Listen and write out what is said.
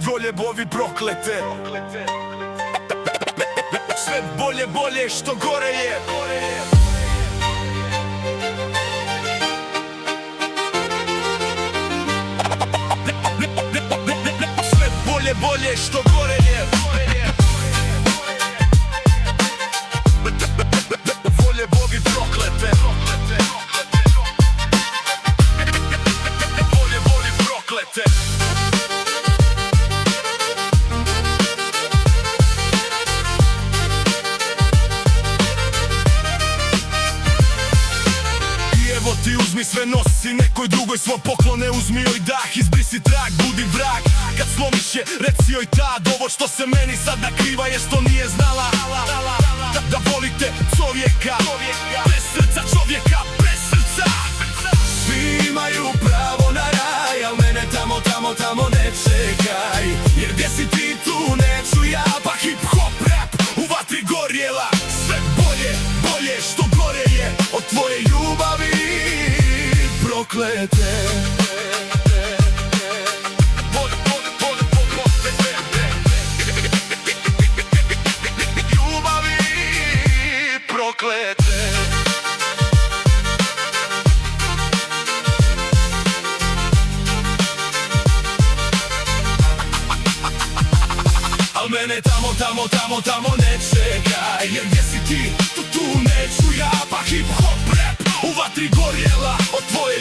volje bovi proklete. Sve bolje, bolje što gore je. Sve bolje, bolje što gore je. Volje bovi proklete. Volje bovi proklete. Ti uzmi sve nosi, nekoj drugoj svo poklone uzmi joj dah, izbrisi trag, budi vrag. Kad slomiš je, reci joj tad, ovo što se meni sad nakriva je što nije znala. Da volite čovjeka, bez srca čovjeka, bez srca. Svi imaju pravo na raj, al mene tamo, tamo, tamo ne čekaj. Jer gdje si ti tu neću ja, pa hip hop rap u vatri gorjela. Sve bolje, bolje što gore je od tvoje ljubavi proklete. Ljubavi proklete. Al mene tamo, tamo, tamo, tamo ne čekaj. Jer gdje si ti, tu neću ja, pa hip hop rap u vatri gorjela od tvoje